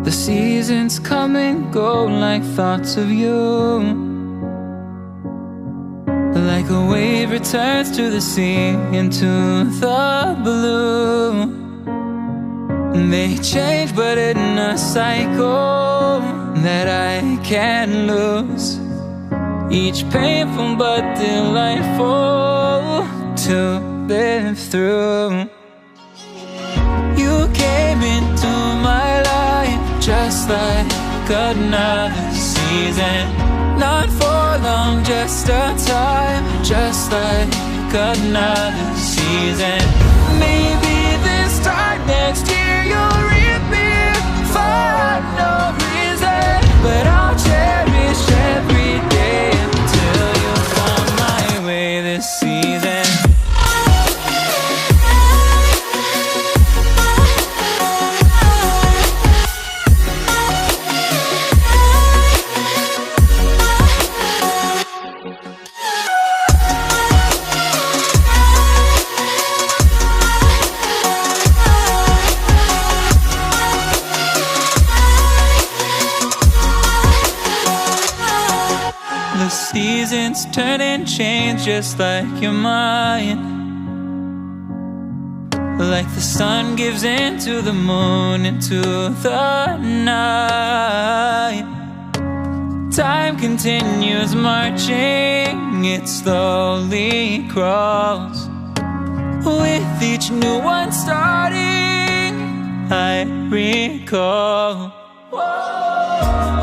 The seasons come and go like thoughts of you. Like a wave returns to the sea, into the blue. They change but in a cycle that I can't lose. Each painful but delightful to live through. You came into my life just like another season. Not for long, just a time, just like another season. Maybe this time next year you'll reappear for no reason, but I'll cherish every day until you come my way this season. The seasons turn and change just like your mind. Like the sun gives into the moon, into the night. Time continues marching, it slowly crawls. With each new one starting, I recall.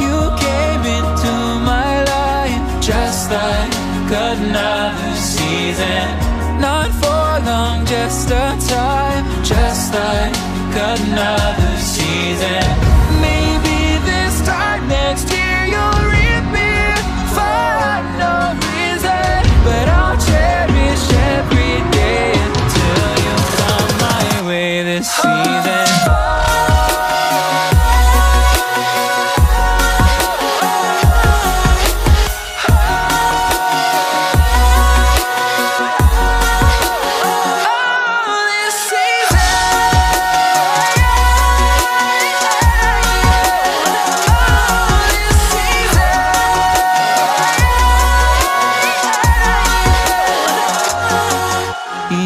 You came into my life just like another season. Not for long, just a time, just like another season. Maybe this time next year you'll reappear for no reason, but I'll cherish every day until you come my way this season.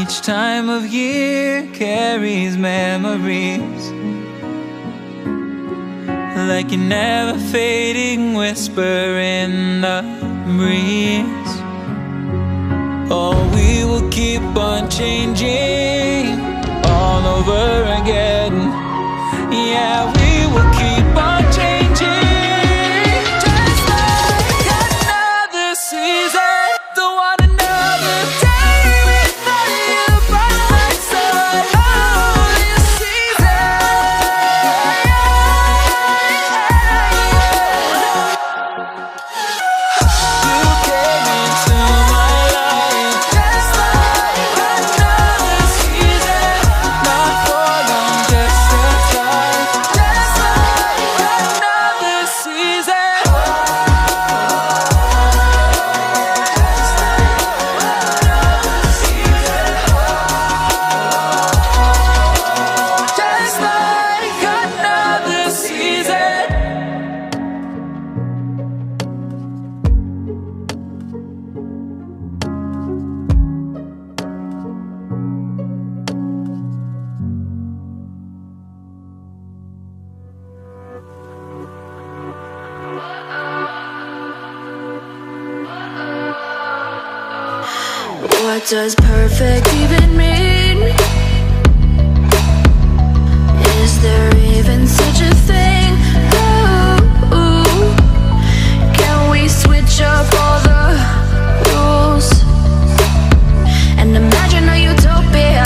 Each time of year carries memories, like a never fading whisper in the breeze. Oh, we will keep on changing all over again. Yeah, we will keep on changing just like another season. Don't want another day without you by my side. Oh, this season. You came into my life just like another season. Not for long, just a time, just like another season. Just like another season. What does perfect even mean? Is there even such a thing? Ooh, can we switch up all the rules and imagine a utopia?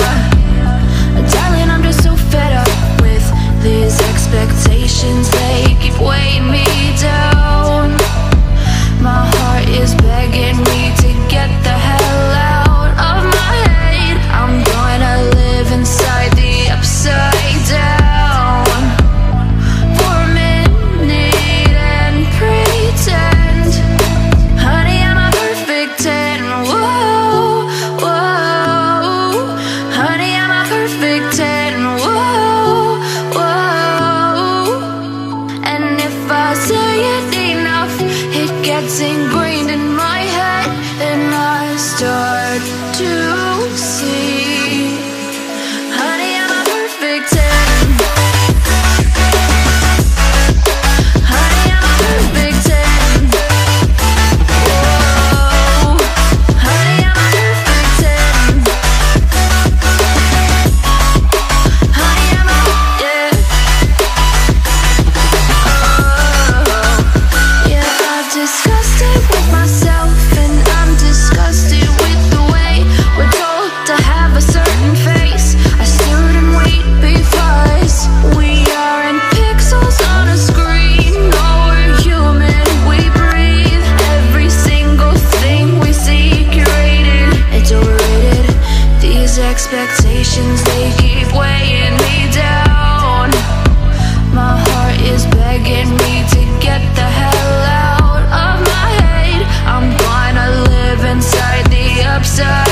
Darling, I'm just so fed up with these expectations. They keep weighing me down. My heart is begging me to get the hell out of my head. I'm gonna live inside the upside down. For to see. Honey, I'm a perfect 10. Honey, I'm a perfect 10. Whoa. Honey, I'm a perfect 10. Honey, I'm a, yeah. Oh, yeah, I've discussed it with myself, and I'm disgusted with the way we're told to have a certain face, a certain weight, because we aren't pixels on a screen. No, we're human, we breathe. Every single thing we see curated, it's overrated. These expectations, they keep weighing me down. My heart is begging me to get the hell out of my head. I'm gonna live inside the upside